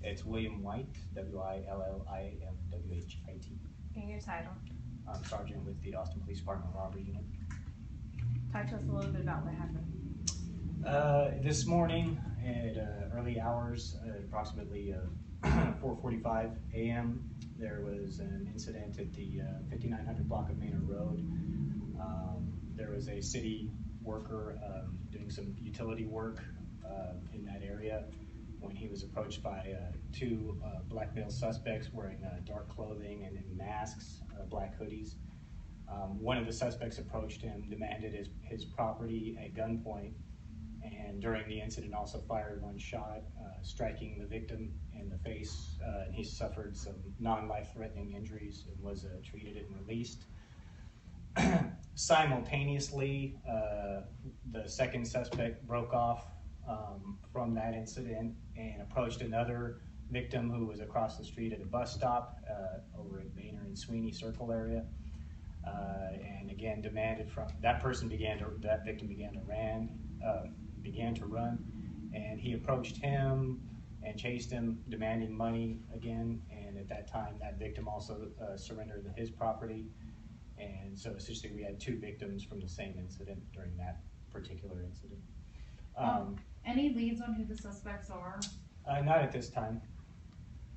It's William White, Williamwhit. And your title? I'm Sergeant with the Austin Police Department Robbery Unit. Talk to us a little bit about what happened. This morning at early hours, approximately 4:45 a.m., there was an incident at the 5900 block of Manor Road. There was a city worker doing some utility work in that area when he was approached by two black male suspects wearing dark clothing and in masks, black hoodies. One of the suspects approached him, demanded his property at gunpoint, and during the incident also fired one shot, striking the victim in the face, and he suffered some non-life-threatening injuries and was treated and released. Simultaneously, the second suspect broke off from that incident and approached another victim who was across the street at a bus stop over at Boehner and Sweeney Circle area. And again, demanded from that victim began to run, and he approached him and chased him, demanding money again. And at that time, that victim also surrendered his property. And so essentially, we had two victims from the same incident during that particular incident. Any leads on who the suspects are? Not at this time,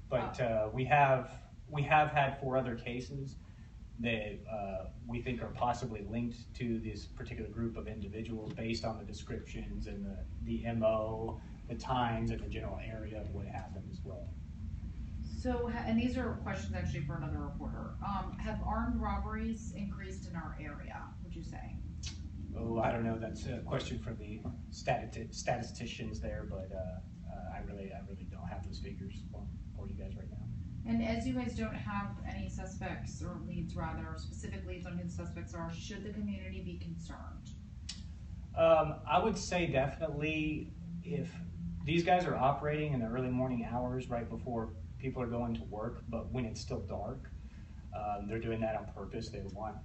but we have had 4 other cases that we think are possibly linked to this particular group of individuals based on the descriptions and the MO, the times, and the general area of what happened as well. So, and these are questions actually for another reporter. Have armed robberies increased in our area, would you say? Oh, I don't know. That's a question for the statisticians there, but I really don't have those figures for you guys right now. And as you guys don't have any suspects or leads, rather, or specific leads on who the suspects are, should the community be concerned? I would say definitely if these guys are operating in the early morning hours right before people are going to work, but when it's still dark, they're doing that on purpose. They want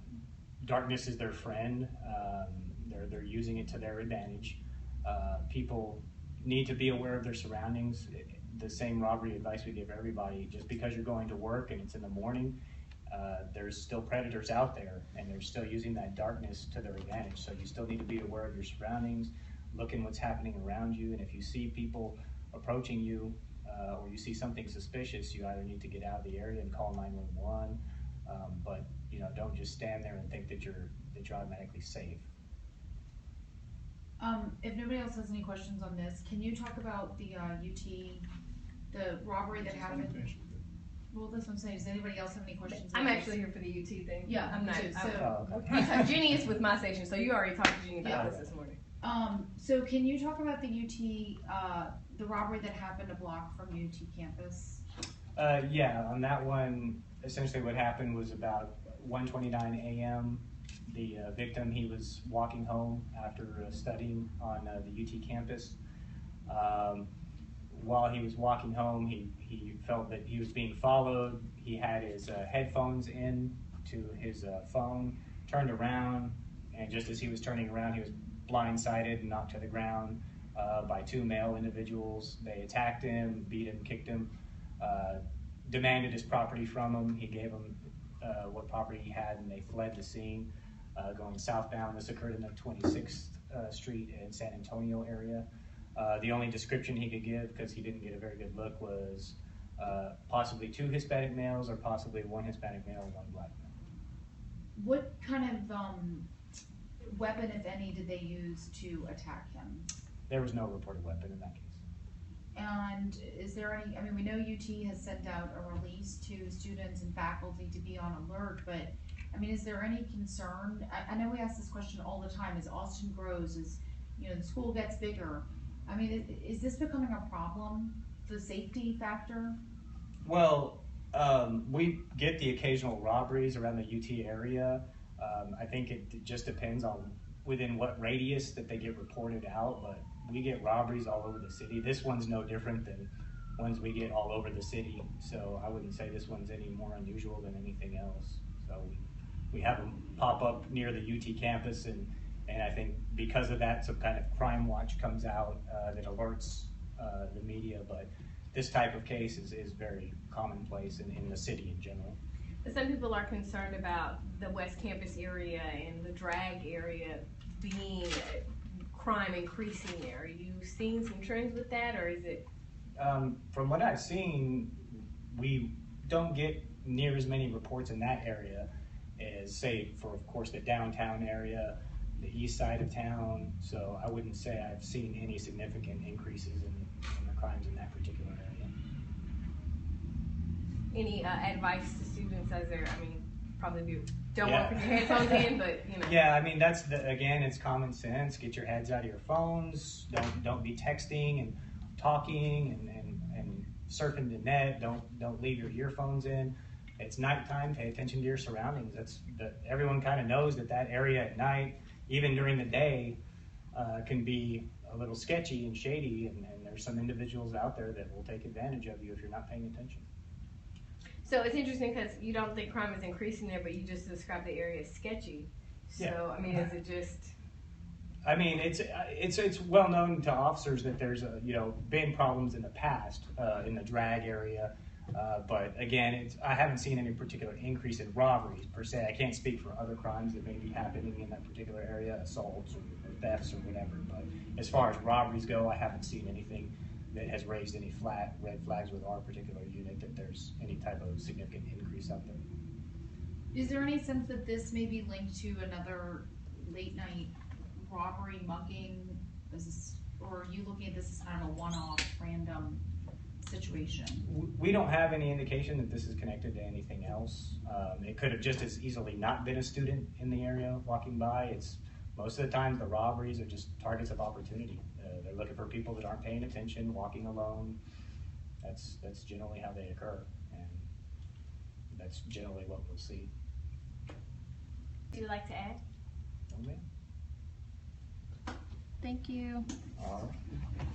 darkness is their friend. They're using it to their advantage. People need to be aware of their surroundings. The same robbery advice we give everybody: just because you're going to work and it's in the morning, there's still predators out there, and they're still using that darkness to their advantage. So you still need to be aware of your surroundings, look in what's happening around you, and if you see people approaching you or you see something suspicious, you either need to get out of the area and call 911. But don't just stand there and think that you're automatically safe. If nobody else has any questions on this, can you talk about the UT, the robbery that happened? Well, that's what I'm saying. Does anybody else have any questions? I'm actually here for the UT thing. Yeah, I'm not. too, so, Okay. Jenny is with my station, so you already talked to Jenny about this morning. So can you talk about the UT, the robbery that happened a block from UT campus? Yeah, on that one, essentially what happened was about 1:29 a.m. The victim, he was walking home after studying on the UT campus. While he was walking home, he felt that he was being followed. He had his headphones in to his phone, turned around, and just as he was turning around, he was blindsided and knocked to the ground by 2 male individuals. They attacked him, beat him, kicked him, demanded his property from him. He gave them what property he had, and they fled the scene going southbound. This occurred in the 26th Street and San Antonio area. The only description he could give, because he didn't get a very good look, was possibly 2 Hispanic males or possibly 1 Hispanic male and 1 black male. What kind of weapon, if any, did they use to attack him? There was no reported weapon in that case. And is there any, I mean, we know UT has sent out a release to students and faculty to be on alert, but I mean, is there any concern? I know we ask this question all the time, as Austin grows, as the school gets bigger. I mean, is this becoming a problem, the safety factor? Well, we get the occasional robberies around the UT area. I think it just depends on within what radius that they get reported out, but we get robberies all over the city. This one's no different than ones we get all over the city, so I wouldn't say this one's any more unusual than anything else. So we have them pop up near the UT campus, and I think because of that, some kind of crime watch comes out that alerts the media, but this type of case is very commonplace in the city in general. But some people are concerned about the West Campus area and the drag area being crime increasing there. Are you seeing some trends with that, or is it? From what I've seen, we don't get near as many reports in that area as, say, for, of course, the downtown area, the east side of town. So I wouldn't say I've seen any significant increases in the crimes in that particular area. Any advice to students as they're, probably don't Yeah. work with your headphones in, but Yeah, I mean, that's again, it's common sense. Get your heads out of your phones. Don't be texting and talking and surfing the net. Don't leave your earphones in. It's nighttime. Pay attention to your surroundings. Everyone kind of knows that area at night, even during the day, can be a little sketchy and shady, and there's some individuals out there that will take advantage of you if you're not paying attention. So it's interesting because you don't think crime is increasing there, but you just described the area as sketchy. So, Yeah. Is it just? I mean, it's well known to officers that there's been problems in the past in the drag area, but again, I haven't seen any particular increase in robberies per se. I can't speak for other crimes that may be happening in that particular area, assaults or thefts or whatever. But as far as robberies go, I haven't seen anything that has raised any red flags with our particular unit that there's any type of significant increase out there. Is there any sense that this may be linked to another late night robbery, mugging? Or are you looking at this as kind of a one-off, random situation? We don't have any indication that this is connected to anything else. It could have just as easily not been a student in the area walking by. Most of the times the robberies are just targets of opportunity. They're looking for people that aren't paying attention, walking alone. That's generally how they occur, and that's generally what we'll see. Would you like to add? Okay. Thank you. All right.